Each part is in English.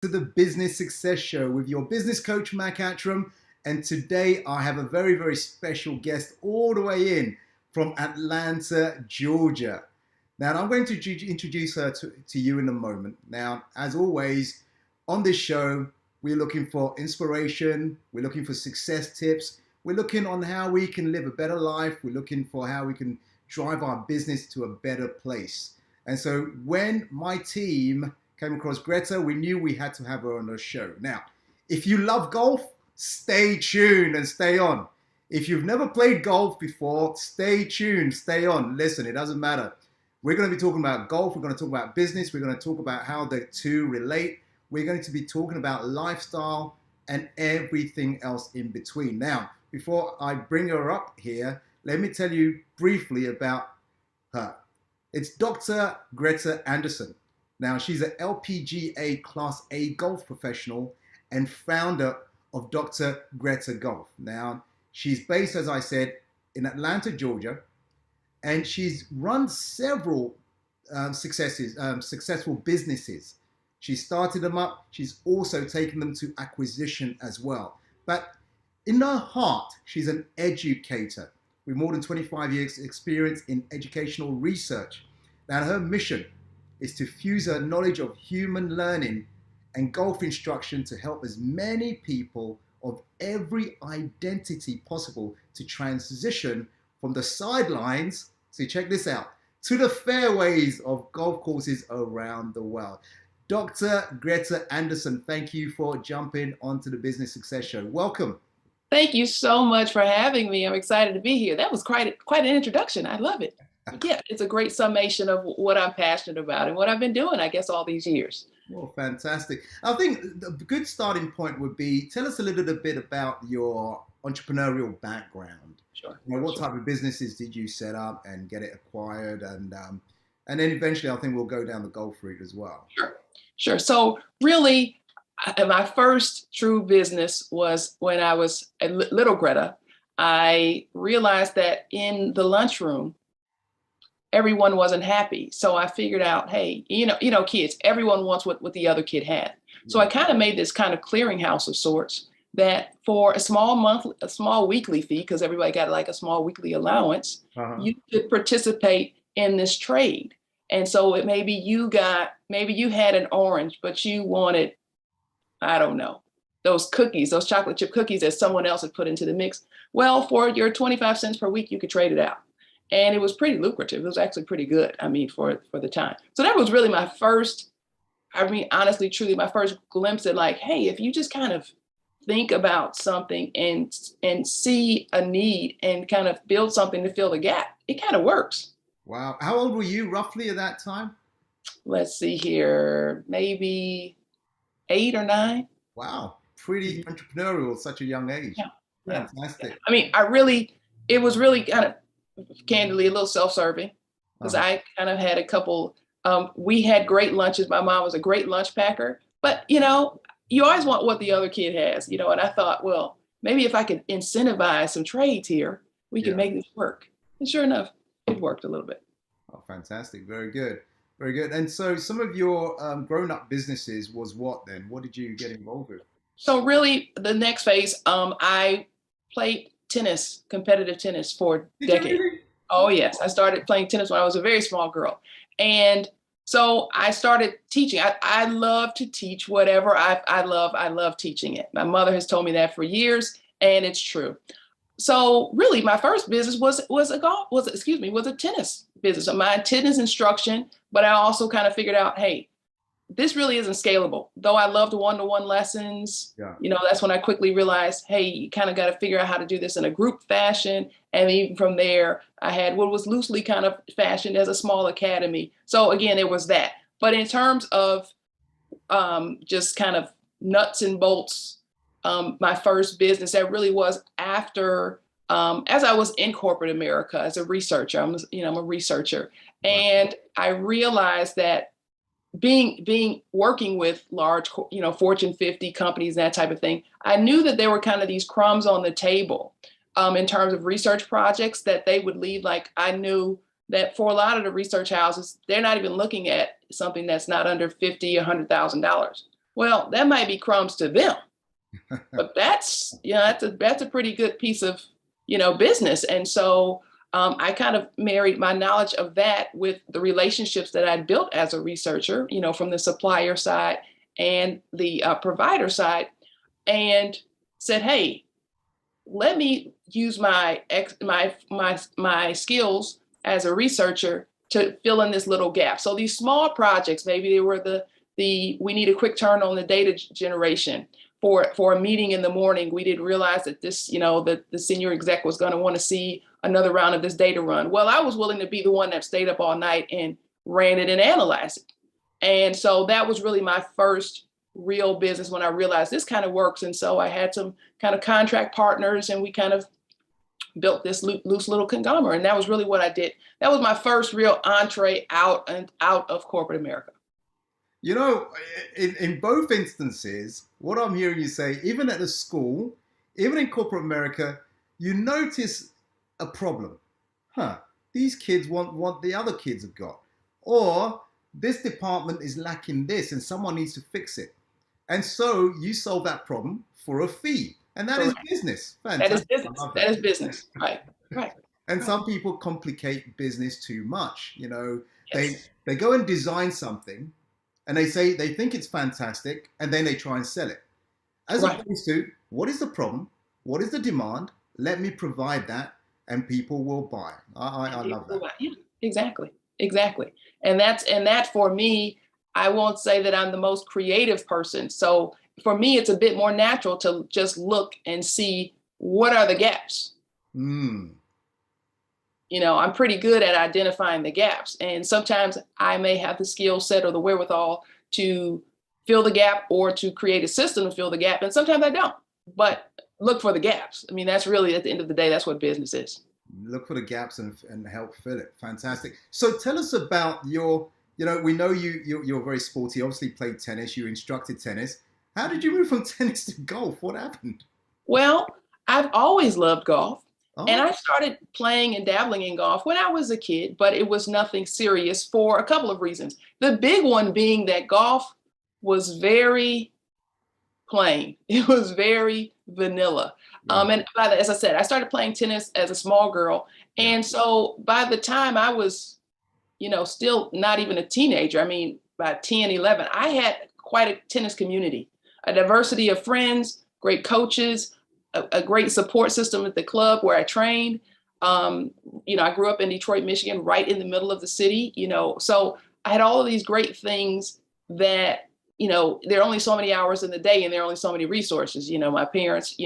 To the Business Success Show with your business coach, Mac Attram. And today I have a very, very special guest all the way in from Atlanta, Georgia. Now, I'm going to introduce her to you in a moment. Now, as always, on this show, we're looking for inspiration. We're looking for success tips. We're looking on how we can live a better life. We're looking for how we can drive our business to a better place. And so when my team came across Greta, we knew we had to have her on the show. Now, if you love golf, stay tuned and stay on. If you've never played golf before, stay tuned, stay on. Listen, it doesn't matter. We're going to be talking about golf. We're going to talk about business. We're going to talk about how the two relate. We're going to be talking about lifestyle and everything else in between. Now, before I bring her up here, let me tell you briefly about her. It's Dr. Greta Anderson. Now, she's an LPGA Class A golf professional and founder of Dr. Greta Golf. Now, she's based, as I said, in Atlanta, Georgia, and she's run several successful businesses. She started them up. She's also taken them to acquisition as well. But in her heart, she's an educator with more than 25 years experience in educational research. Now, her mission is to fuse her knowledge of human learning and golf instruction to help as many people of every identity possible to transition from the sidelines, so check this out, to the fairways of golf courses around the world. Dr. Greta Anderson, thank you for jumping onto the Business Success Show. Welcome. Thank you so much for having me. I'm excited to be here. That was quite an introduction. I love it. Yeah, it's a great summation of what I'm passionate about and what I've been doing, I guess, all these years. Well, fantastic. I think a good starting point would be, tell us a little bit about your entrepreneurial background. Sure. You know, what type of businesses did you set up and get it acquired? And then eventually I think we'll go down the golf route as well. Sure. So really, my first true business was when I was a little Greta. I realized that in the lunchroom, everyone wasn't happy. So I figured out, hey, kids, everyone wants what the other kid had. So I kind of made this kind of clearinghouse of sorts that for a small weekly fee, because everybody got like a small weekly allowance, you could participate in this trade. And so maybe you had an orange, but you wanted, I don't know, those cookies, those chocolate chip cookies that someone else had put into the mix. Well, for your 25 cents per week, you could trade it out. And it was pretty lucrative. It was actually pretty good, for the time. So that was really my first, honestly, truly my first glimpse at like, hey, if you just kind of think about something and see a need and kind of build something to fill the gap, it kind of works. Wow. How old were you roughly at that time? Let's see here, maybe 8 or 9. Wow. Pretty entrepreneurial at such a young age. Yeah. Fantastic. Yeah. It was really kind of, candidly, a little self-serving because I kind of had a couple, we had great lunches. My mom was a great lunch packer, but you always want what the other kid has, and I thought, well, maybe if I could incentivize some trades here, we could make this work. And sure enough, it worked a little bit. Oh, fantastic. Very good. Very good. And so some of your grown-up businesses was what then? What did you get involved with? So really the next phase, I played tennis, competitive tennis for decades. Really? Oh yes, I started playing tennis when I was a very small girl. And so I started teaching. I love to teach whatever I love teaching it. My mother has told me that for years, and it's true. So really my first business was a tennis business, my tennis instruction, but I also kind of figured out, hey, this really isn't scalable. Though I loved one-to-one lessons, that's when I quickly realized, hey, you kind of got to figure out how to do this in a group fashion. And even from there, I had what was loosely kind of fashioned as a small academy. So again, it was that. But in terms of just kind of nuts and bolts, my first business, that really was after, as I was in corporate America as a researcher. I'm a researcher. And I realized that working with large, Fortune 50 companies, that type of thing, I knew that there were kind of these crumbs on the table in terms of research projects that they would leave. Like I knew that for a lot of the research houses, they're not even looking at something that's not under $50,000 or $100,000. Well, that might be crumbs to them, but that's, that's a pretty good piece of, business. And so I kind of married my knowledge of that with the relationships that I'd built as a researcher, from the supplier side and the provider side, and said, hey, let me use my skills as a researcher to fill in this little gap. So these small projects, maybe they were we need a quick turn on the data generation for a meeting in the morning. We didn't realize that this, that the senior exec was going to want to see another round of this data run. Well, I was willing to be the one that stayed up all night and ran it and analyzed it. And so that was really my first real business when I realized this kind of works. And so I had some kind of contract partners, and we kind of built this loose little conglomerate. And that was really what I did. That was my first real entree out of corporate America. In both instances, what I'm hearing you say, even at a school, even in corporate America, you notice a problem. These kids want what the other kids have got. Or this department is lacking this and someone needs to fix it. And so you solve that problem for a fee. And that is business. Fantastic. That is business. That is business. Right. And some people complicate business too much. Yes. They go and design something and they think it's fantastic, and then they try and sell it. As opposed to, what is the problem? What is the demand? Let me provide that and people will buy. I love that. Yeah, exactly. And that for me, I won't say that I'm the most creative person. So for me, it's a bit more natural to just look and see what are the gaps. I'm pretty good at identifying the gaps. And sometimes I may have the skill set or the wherewithal to fill the gap or to create a system to fill the gap. And sometimes I don't, but look for the gaps. I mean, that's really, at the end of the day, that's what business is. Look for the gaps and help fill it. Fantastic. So tell us about your, we know you're very sporty, obviously played tennis, you instructed tennis. How did you move from tennis to golf? What happened? Well, I've always loved golf. And I started playing and dabbling in golf when I was a kid, but it was nothing serious for a couple of reasons. The big one being that golf was very plain. It was very vanilla. And as I said, I started playing tennis as a small girl. And so by the time I was, still not even a teenager, I mean, by 10, 11, I had quite a tennis community, a diversity of friends, great coaches, a great support system at the club where I trained. I grew up in Detroit, Michigan, right in the middle of the city, so I had all of these great things that, there are only so many hours in the day and there are only so many resources. My parents,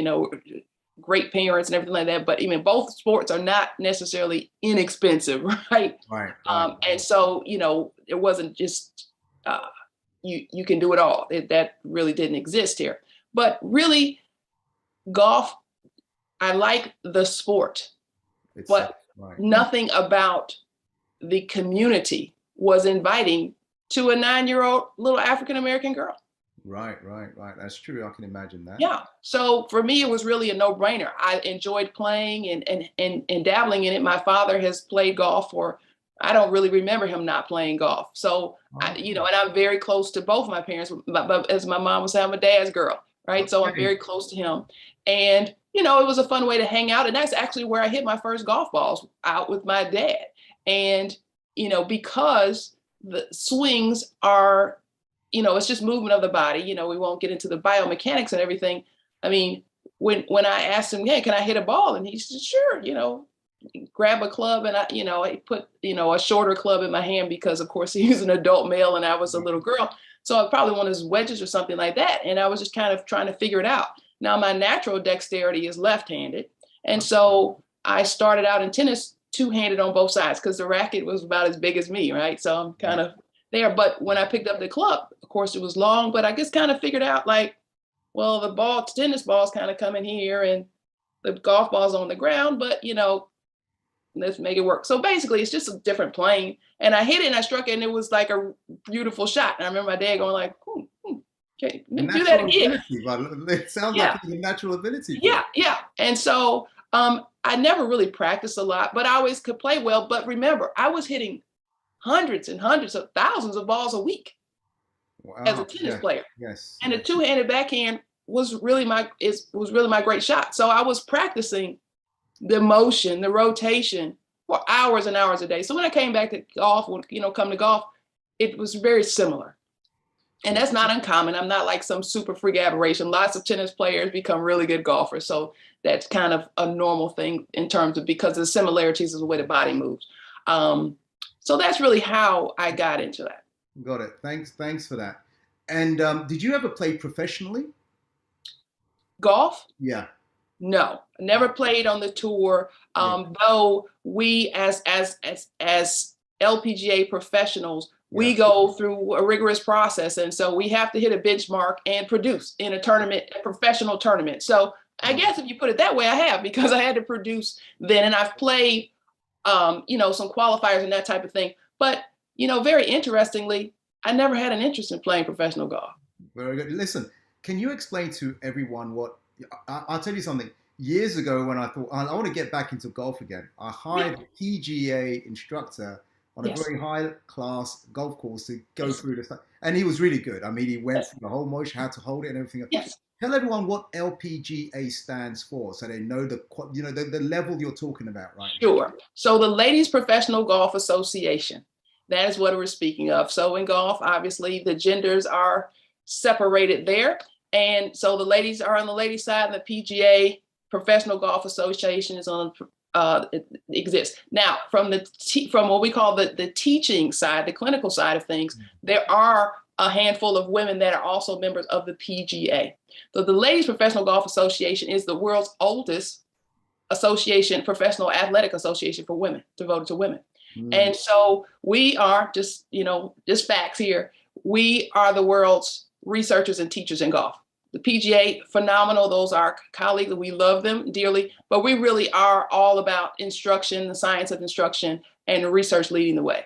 great parents and everything like that, but even both sports are not necessarily inexpensive, right? Right. And so, it wasn't just, you can do it all. That really didn't exist here. But really, golf, I like the sport, but nothing about the community was inviting to a 9-year-old little African-American girl. Right. That's true. I can imagine that. Yeah. So for me, it was really a no-brainer. I enjoyed playing and dabbling in it. My father has played golf I don't really remember him not playing golf. So, and I'm very close to both my parents, as my mom would say, I'm a dad's girl. Right. Okay. So I'm very close to him. And, it was a fun way to hang out. And that's actually where I hit my first golf balls, out with my dad. And, because the swings are, it's just movement of the body. We won't get into the biomechanics and everything. I mean, when I asked him, hey, can I hit a ball? And he said, sure, grab a club. And I put, a shorter club in my hand because, of course, he was an adult male and I was a little girl. So I probably one of his wedges or something like that. And I was just kind of trying to figure it out. Now, my natural dexterity is left-handed. And so I started out in tennis two-handed on both sides because the racket was about as big as me, right? So I'm kind of there. But when I picked up the club, of course, it was long, but I just kind of figured out the tennis ball's kind of coming here and the golf ball's on the ground, but, let's make it work. So basically, it's just a different plane. And I hit it and I struck it and it was like a beautiful shot. And I remember my dad going like, okay, do that again. It sounds like a natural ability. Yeah. And so I never really practiced a lot, but I always could play well. But remember, I was hitting hundreds and hundreds of thousands of balls a week. as a Wow. tennis Yeah. player. Yes. And the Yes. two-handed backhand was really my great shot. So I was practicing the motion, the rotation for hours and hours a day. So when I came back to golf, come to golf, it was very similar. And that's not uncommon. I'm not like some super freak aberration. Lots of tennis players become really good golfers. So that's kind of a normal thing in terms of, because of the similarities of the way the body moves. So that's really how I got into that. Got it. Thanks for that. And did you ever play professionally? Golf? Yeah. No, never played on the tour. Yeah. Though we as LPGA professionals, Yeah. we go through a rigorous process, and so we have to hit a benchmark and produce in a tournament, a professional tournament. So I guess if you put it that way, I have, because I had to produce then, and I've played, some qualifiers and that type of thing. But very interestingly, I never had an interest in playing professional golf. Very good. Listen, can you explain to everyone what I'll tell you something. Years ago, when I thought I want to get back into golf again, I hired a PGA instructor on a Yes. very high class golf course to go through this stuff. And he was really good. I mean, he went through the whole motion, how to hold it and everything. Yes. Tell everyone what LPGA stands for so they know the level you're talking about, right? Sure. So the Ladies Professional Golf Association, that is what we're speaking of. So in golf, obviously, the genders are separated there. And so the ladies are on the ladies' side, and the PGA Professional Golf Association is on it exists. Now, from what we call the teaching side, the clinical side of things, there are a handful of women that are also members of the PGA. So the Ladies Professional Golf Association is the world's oldest professional athletic association for women, devoted to women. And so we are just facts here. We are the world's researchers and teachers in golf. The PGA, phenomenal. Those are colleagues, and we love them dearly, but we really are all about instruction, the science of instruction, and research leading the way.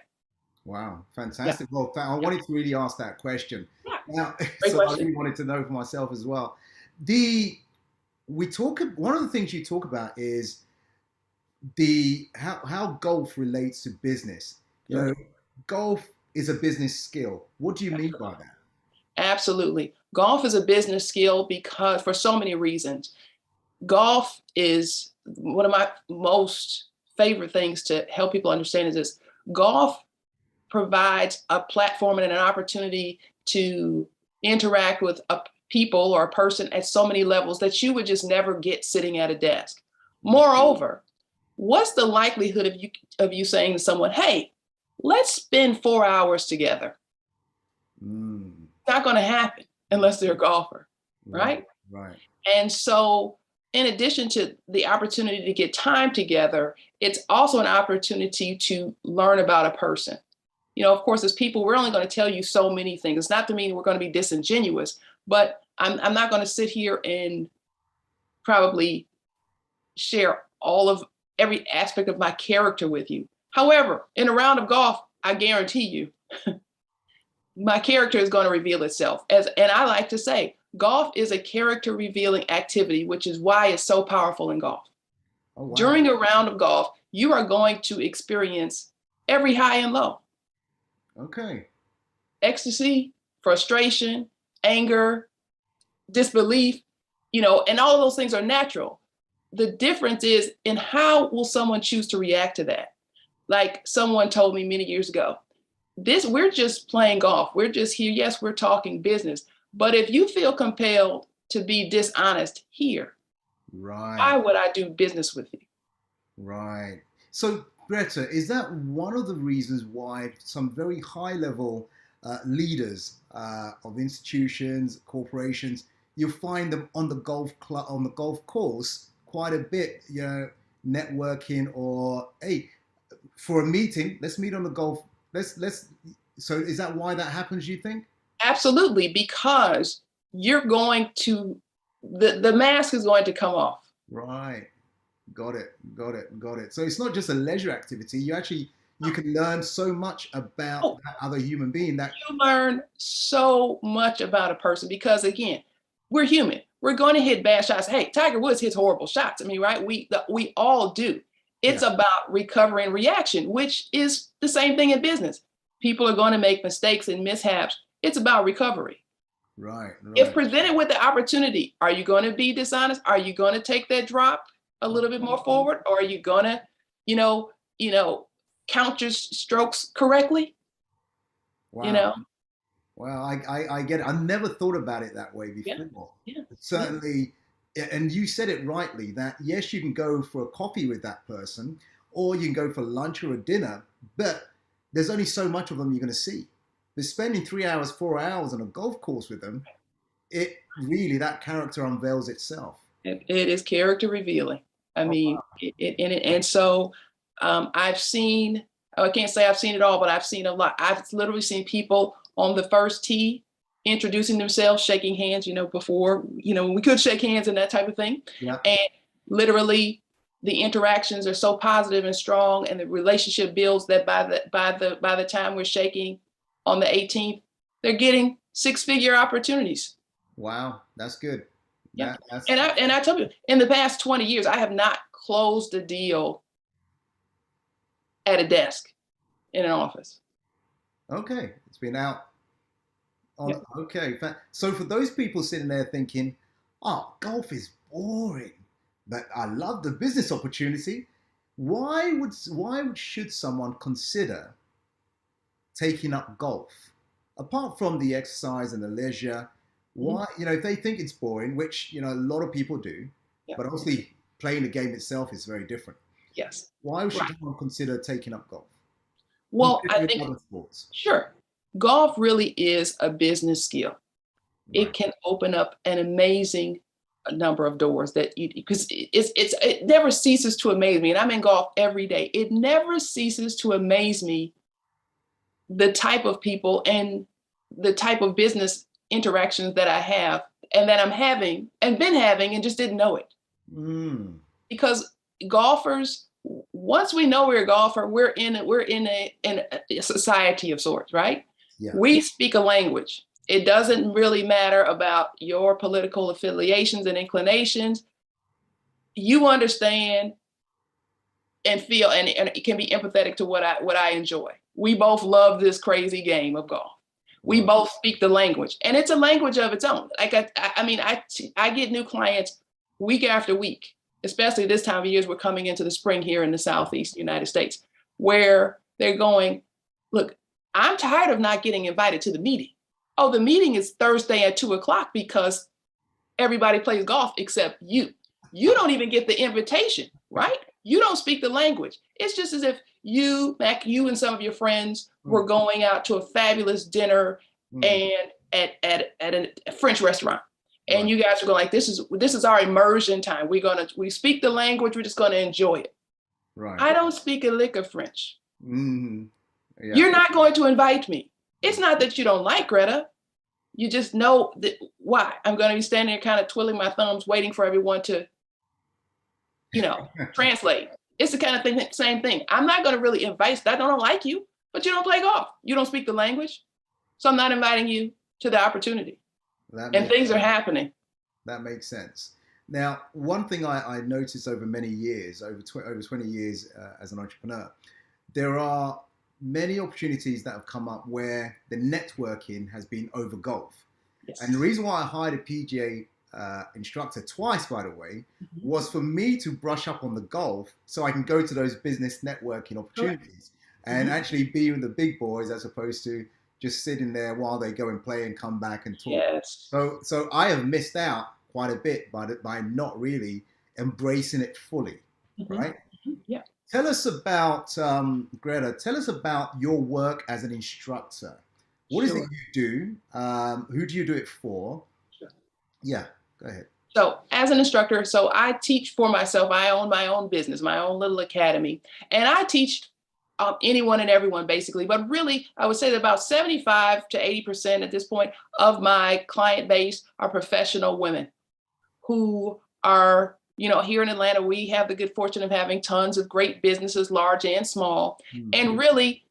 Wow, fantastic. Yeah. Well, I wanted to really ask that question. Yeah. Now, Great so I question. really wanted to know for myself as well. One of the things you talk about is how golf relates to business. Sure. Golf is a business skill. What do you mean by that? Absolutely. Golf is a business skill because for so many reasons. Golf is one of my most favorite things to help people understand is this. Golf provides a platform and an opportunity to interact with a people or a person at so many levels that you would just never get sitting at a desk. Moreover, what's the likelihood of you saying to someone, hey, let's spend 4 hours together? It's not going to happen unless they're a golfer, right? Right. And so in addition to the opportunity to get time together, it's also an opportunity to learn about a person. Of course, as people, we're only going to tell you so many things. It's not to mean we're going to be disingenuous, but I'm not going to sit here and probably share all of every aspect of my character with you. However, in a round of golf, I guarantee you, my character is going to reveal itself. And I like to say, golf is a character revealing activity, which is why it's so powerful in golf. Oh, wow. During a round of golf, you are going to experience every high and low. Okay. Ecstasy, frustration, anger, disbelief, and all of those things are natural. The difference is in how will someone choose to react to that? Like someone told me many years ago, we're just playing golf. We're just here. Yes, we're talking business. But if you feel compelled to be dishonest here, why would I do business with you? Right. So, Greta, is that one of the reasons why some very high-level leaders of institutions, corporations, you find them on the golf course quite a bit, networking or hey, for a meeting, let's meet on the golf. So is that why that happens, you think? Absolutely, because you're going to, the mask is going to come off. Right. Got it. So it's not just a leisure activity. You can learn so much about that other human being that you learn so much about a person because again, we're human. We're going to hit bad shots. Hey, Tiger Woods hits horrible shots. I mean, right? We all do. It's about recovery and reaction, which is the same thing in business. People are going to make mistakes and mishaps. It's about recovery. Right, If right. presented with the opportunity, are you going to be dishonest? Are you going to take that drop a little bit more forward? Or are you going to, you know, count your strokes correctly? You Wow. know? Well, I get it. I never thought about it that way Yeah, before. yeah, yeah. Certainly, and you said it rightly that yes, you can go for a coffee with that person, or you can go for lunch or a dinner, but there's only so much of them you're going to see. But spending 3 hours, 4 hours on a golf course with them, it really, that character unveils itself. It is character revealing. I Oh, mean, and so I've seen, I can't say I've seen it all, but I've seen a lot. I've literally seen people on the first tee introducing themselves, shaking hands, before, when we could shake hands and that type of thing. yeah. And literally the interactions are so positive and strong, and the relationship builds that by the time we're shaking on the 18th, they're getting six-figure opportunities. Wow, that's good. Yeah. That's And I tell you, in the past 20 years, I have not closed a deal at a desk in an office. okay. It's been out Yeah. on. Okay, so for those people sitting there thinking, "Oh, golf is boring," but I love the business opportunity. Should someone consider taking up golf? Apart from the exercise and the leisure, Mhm. why, if they think it's boring, which, a lot of people do, Yeah. but obviously playing the game itself is very different. Yes. Why should Right. someone consider taking up golf Well, compared I with think, other sports? sure, golf really is a business skill. Right. It can open up an amazing number of doors because it never ceases to amaze me. And I'm in golf every day. It never ceases to amaze me the type of people and the type of business interactions that I have and that I'm having and been having and just didn't know it. Mm, Because golfers, once we know we're a golfer, we're in a society of sorts, right? yeah. We speak a language. It doesn't really matter about your political affiliations and inclinations. You understand and feel, and it can be empathetic to what I enjoy. We both love this crazy game of golf. We Right. both speak the language, and it's a language of its own. Like I get new clients week after week, especially this time of year as we're coming into the spring here in the Southeast United States, where they're going, look, I'm tired of not getting invited to the meeting. Oh, the meeting is Thursday at 2 o'clock because everybody plays golf except you. You don't even get the invitation, right? You don't speak the language. It's just as if you, Mac, you and some of your friends were Mm, going out to a fabulous dinner mm, and at a French restaurant. And right. you guys are going like, this is our immersion time. We speak the language, we're just gonna enjoy it. Right. I don't speak a lick of French. Mm, yeah. You're not going to invite me. It's not that you don't like Greta. You just know that why. I'm going to be standing there kind of twiddling my thumbs, waiting for everyone to, translate. It's the kind of thing, same thing. I'm not going to really invite, I don't like you, but you don't play golf. You don't speak the language. So I'm not inviting you to the opportunity. That And makes things are happening. that makes sense. Now, one thing I noticed over many years, over 20 years as an entrepreneur, there are many opportunities that have come up where the networking has been over golf. Yes. And the reason why I hired a PGA instructor twice, by the way, Mhm. was for me to brush up on the golf so I can go to those business networking opportunities and Mhm. actually be with the big boys as opposed to just sitting there while they go and play and come back and talk. Yes. So I have missed out quite a bit by not really embracing it fully, Mhm. right? Mhm. Yeah. Tell us about Greta. Tell us about your work as an instructor. What is it Sure. you do? Who do you do it for? Sure. Yeah, go ahead. So as an instructor, so I teach for myself. I own my own business, my own little academy, and I teach anyone and everyone basically. But really, I would say that about 75 to 80% at this point of my client base are professional women who are, here in Atlanta, we have the good fortune of having tons of great businesses, large and small. Hmm. And really,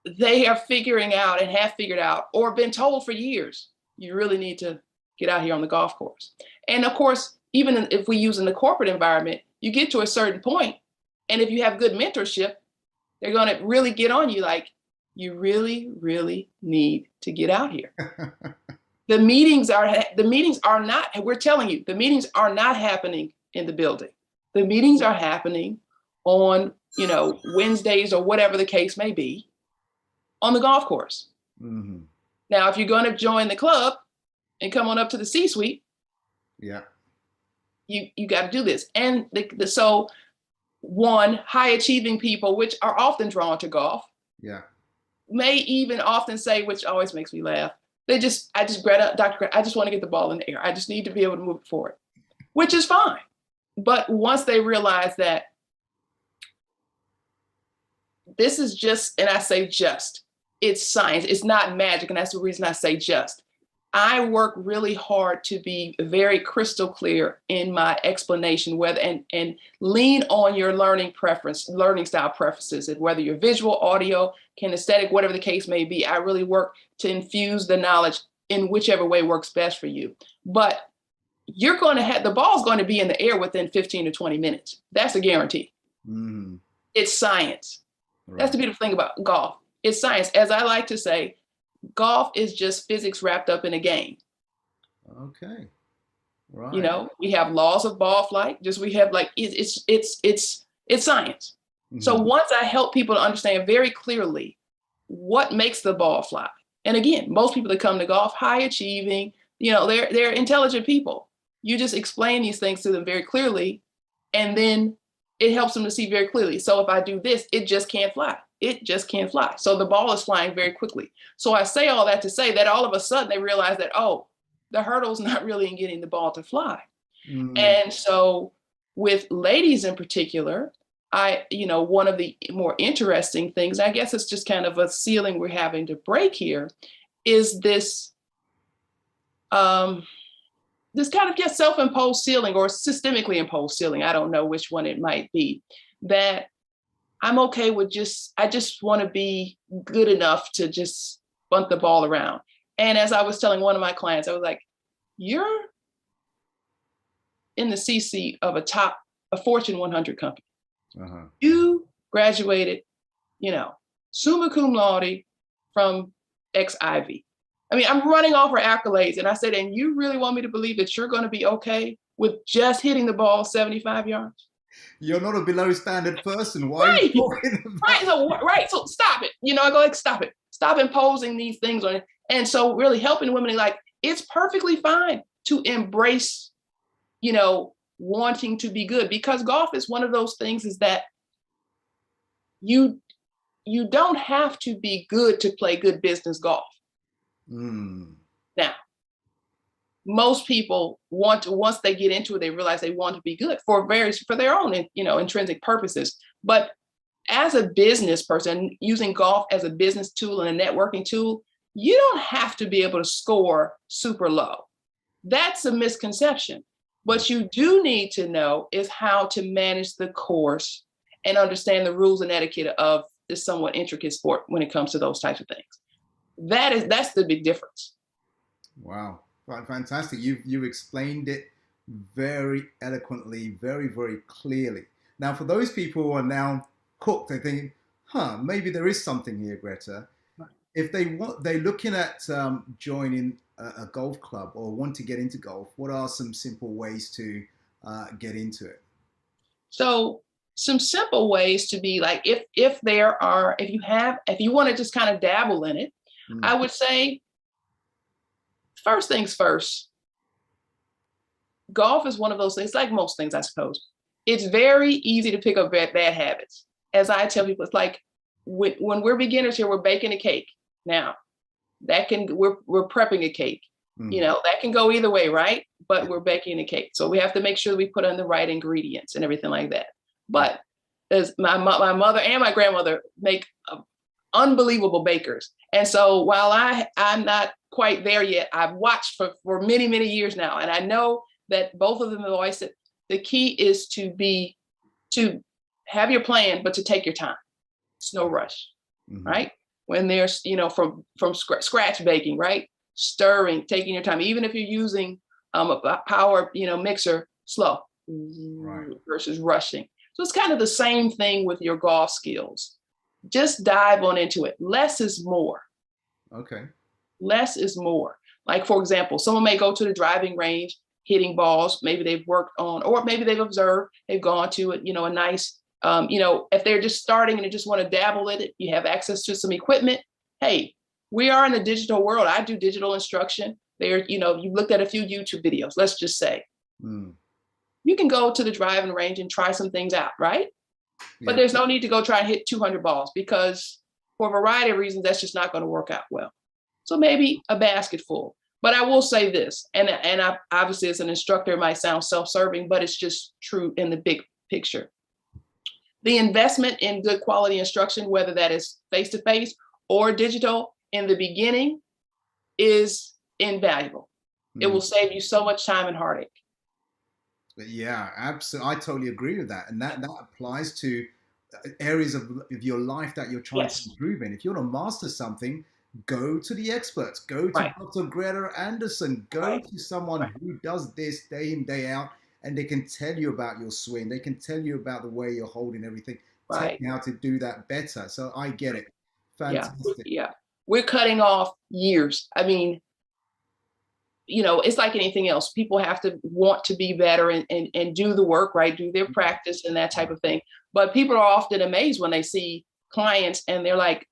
they are figuring out and have figured out or been told for years, you really need to get out here on the golf course. And of course, even if we use in the corporate environment, you get to a certain point, and if you have good mentorship, they're going to really get on you like, you really, really need to get out here. The meetings are not, we're telling you, the meetings are not happening in the building. The meetings are happening on, Wednesdays or whatever the case may be on the golf course. Mm-hmm. Now, if you're going to join the club and come on up to the C-suite, Yeah. you got to do this. And so one, high achieving people, which are often drawn to golf, Yeah. may even often say, which always makes me laugh, Greta, Dr. Greta, I just want to get the ball in the air. I just need to be able to move it forward, which is fine. But once they realize that this is just, and I say just, it's science, it's not magic. And that's the reason I say just. I work really hard to be very crystal clear in my explanation, and lean on your learning style preferences, and whether you're visual, audio, kinesthetic, whatever the case may be. I really work to infuse the knowledge in whichever way works best for you. But you're going to have, the ball's going to be in the air within 15 to 20 minutes. That's a guarantee. Mm-hmm. It's science. Right. That's the beautiful thing about golf. It's science. As I like to say, golf is just physics wrapped up in a game. Okay. Right. We have laws of ball flight. We have it's science. Mm-hmm. So once I help people to understand very clearly what makes the ball fly, and again, most people that come to golf, high achieving, they're intelligent people. You just explain these things to them very clearly, and then it helps them to see very clearly. So if I do this, it just can't fly. It just can't fly. So the ball is flying very quickly. So I say all that to say that all of a sudden they realize that, oh, the hurdle's not really in getting the ball to fly. Mm. And so with ladies in particular, one of the more interesting things, I guess it's just kind of a ceiling we're having to break here, is this this kind of self-imposed ceiling or systemically imposed ceiling. I don't know which one it might be, that I'm okay with I just want to be good enough to just bunt the ball around. And as I was telling one of my clients, I was like, you're in the C-suite of a Fortune 100 company. Uh-huh. You graduated, summa cum laude from XIV. I mean, I'm running off her accolades. And I said, and you really want me to believe that you're going to be okay with just hitting the ball 75 yards? You're not a below standard person. Why are you talking about? Right. So stop it. I go like, stop it. Stop imposing these things on it. And so really helping women, like, it's perfectly fine to embrace, wanting to be good, because golf is one of those things is that you don't have to be good to play good business golf. Mm. Now, most people once they get into it, they realize they want to be good for their own, intrinsic purposes. But as a business person, using golf as a business tool and a networking tool, you don't have to be able to score super low. That's a misconception. What you do need to know is how to manage the course and understand the rules and etiquette of this somewhat intricate sport when it comes to those types of things. That's the big difference. Wow. Fantastic. You explained it very eloquently, very, very clearly. Now, for those people who are now hooked, they're thinking, maybe there is something here, Greta. Right. If they're looking at joining a golf club or want to get into golf, what are some simple ways to get into it? So some simple ways to be like, if you want to just kind of dabble in it, I would say, first things first, golf is one of those things, like most things, I suppose. It's very easy to pick up bad habits. As I tell people, it's like when we're beginners here, we're baking a cake. Now, we're prepping a cake. Mm-hmm. That can go either way, right? But we're baking a cake. So we have to make sure we put in the right ingredients and everything like that. But as my mother and my grandmother make unbelievable bakers. And so while I'm not quite there yet, I've watched for many, many years now. And I know that both of them have always said the key is to have your plan, but to take your time. It's no rush, mm-hmm. right? When there's, from scratch baking, right? Stirring, taking your time, even if you're using a power, mixer, slow, right, versus rushing. So it's kind of the same thing with your golf skills. just dive on into it. Less is more. Okay. Less is more. Like, for example, someone may go to the driving range, hitting balls. Maybe they've worked on, or maybe they've observed, they've gone to it, a nice, if they're just starting and they just want to dabble in it, you have access to some equipment. Hey, we are in the digital world. I do digital instruction. You looked at a few YouTube videos, let's just say. You can go to the driving range and try some things out, right? But there's no need to go try and hit 200 balls, because for a variety of reasons, that's just not going to work out well. So maybe a basket full. But I will say this, and I, obviously as an instructor, it might sound self-serving, but it's just true in the big picture. The investment in good quality instruction, whether that is face-to-face or digital in the beginning, is invaluable. It will save you so much time and heartache. Yeah, absolutely. I totally agree with that. And that applies to areas of your life that you're trying to improve in. If you want to master something, go to the experts. Go to Dr. Greta Anderson. Go to someone who does this day in, day out, and they can tell you about your swing. They can tell you about the way you're holding everything. Tell you how to do that better. So I get it. Fantastic. Yeah. We're cutting off years. I mean, it's like anything else. People have to want to be better and do the work, right? Do their practice and that type of thing. But people are often amazed when they see clients and they're like,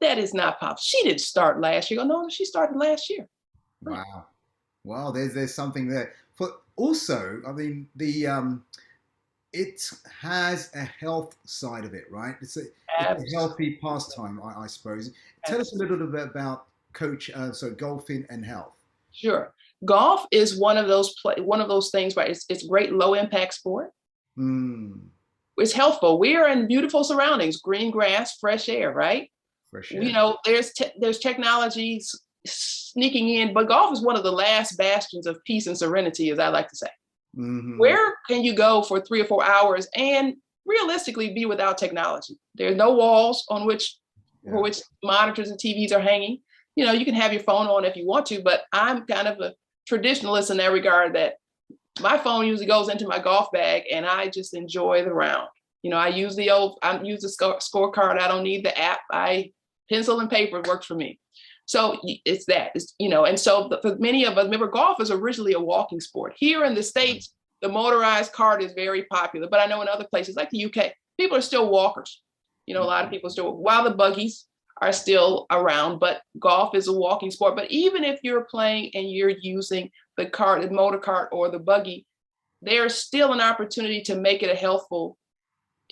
that is not possible. She didn't start last year. No, she started last year. Wow. Well, there's something there. But also, I mean, it has a health side of it, right? It's a healthy pastime, I suppose. Tell us a little bit about golfing and health. Sure. Golf is one of those things, right? It's a great low impact sport. It's healthful. We are in beautiful surroundings, green grass, fresh air, right? Fresh air. There's technologies sneaking in, but golf is one of the last bastions of peace and serenity, as I like to say. Where can you go for 3 or 4 hours and realistically be without technology? There's no walls on which monitors and TVs are hanging. You can have your phone on if you want to, but I'm kind of a traditionalist in that regard, that my phone usually goes into my golf bag and I just enjoy the round. I use the scorecard. I don't need the app. Pencil and paper works for me. So it's that, and so for many of us, remember, golf is originally a walking sport. Here in the States, the motorized cart is very popular, but I know in other places like the UK, people are still walkers. A lot of people still, while the buggies are still around, but golf is a walking sport. But even if you're playing and you're using the motor cart or the buggy, there's still an opportunity to make it a healthful,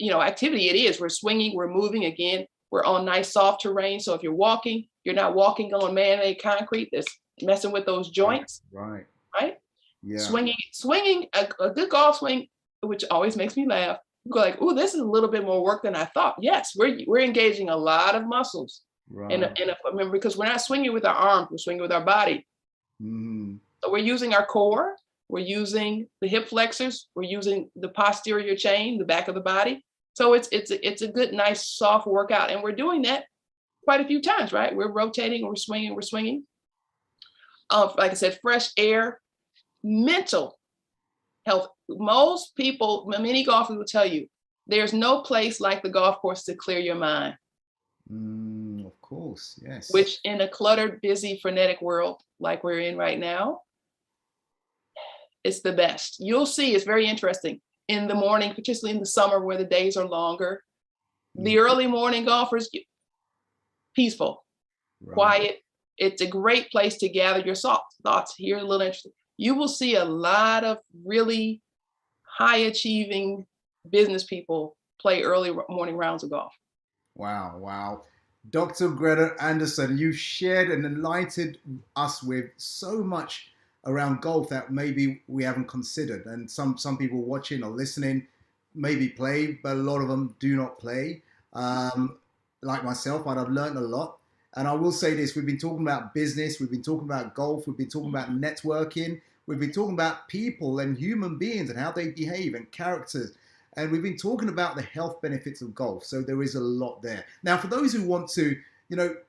activity. It is. We're swinging, we're moving. Again, we're on nice soft terrain. So if you're walking, you're not walking on man-made concrete that's messing with those joints. Right. Yeah. Swinging a good golf swing, which always makes me laugh. You go like, oh, this is a little bit more work than I thought. Yes, we're engaging a lot of muscles. And remember, because we're not swinging with our arms, we're swinging with our body. So we're using our core, we're using the hip flexors, we're using the posterior chain, the back of the body. So it's a good, nice, soft workout. And we're doing that quite a few times, right? We're rotating, we're swinging. Like I said, fresh air, mental health. Most people, many golfers will tell you, there's no place like the golf course to clear your mind. Of course, yes. Which in a cluttered, busy, frenetic world like we're in right now, it's the best. You'll see, it's very interesting. In the morning, particularly in the summer where the days are longer, the early morning golfers, peaceful, quiet. It's a great place to gather your thoughts. Here's a little interesting. You will see a lot of really high achieving business people play early morning rounds of golf. Wow. Dr. Greta Anderson, you shared and enlightened us with so much around golf that maybe we haven't considered. And some people watching or listening maybe play, but a lot of them do not play. Like myself, I've learned a lot. And I will say this, we've been talking about business, we've been talking about golf, we've been talking about networking, we've been talking about people and human beings and how they behave and characters. And we've been talking about the health benefits of golf. So there is a lot there. Now, for those who want to,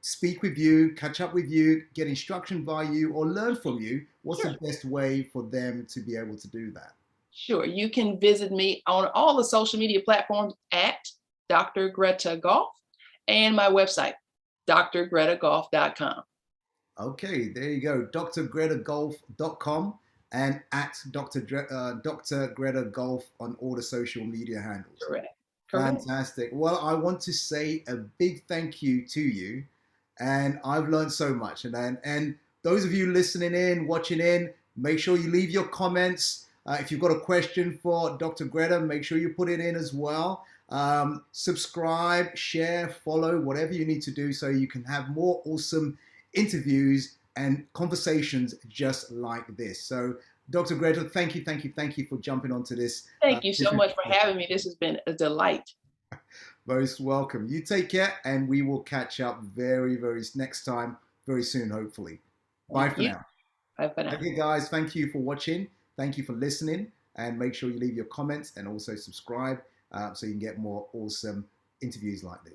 speak with you, catch up with you, get instruction by you, or learn from you, what's the best way for them to be able to do that? Sure. You can visit me on all the social media platforms at Dr. Greta Golf. and my website, drgretagolf.com. Okay, there you go. drgretagolf.com and at Dr. Greta Golf on all the social media handles. Correct. Correct. Fantastic. Well, I want to say a big thank you to you. And I've learned so much. And those of you listening in, watching in, make sure you leave your comments. If you've got a question for Dr. Greta, make sure you put it in as well. Subscribe, share, follow, whatever you need to do so you can have more awesome interviews and conversations just like this. So, Dr. Greta, thank you for jumping onto this. Thank you so much for having me. This has been a delight. Most welcome. You take care, and we will catch up very next time, very soon, hopefully. Bye for now. Bye for now. Okay, guys, thank you for watching. Thank you for listening, and make sure you leave your comments and also subscribe so you can get more awesome interviews like this.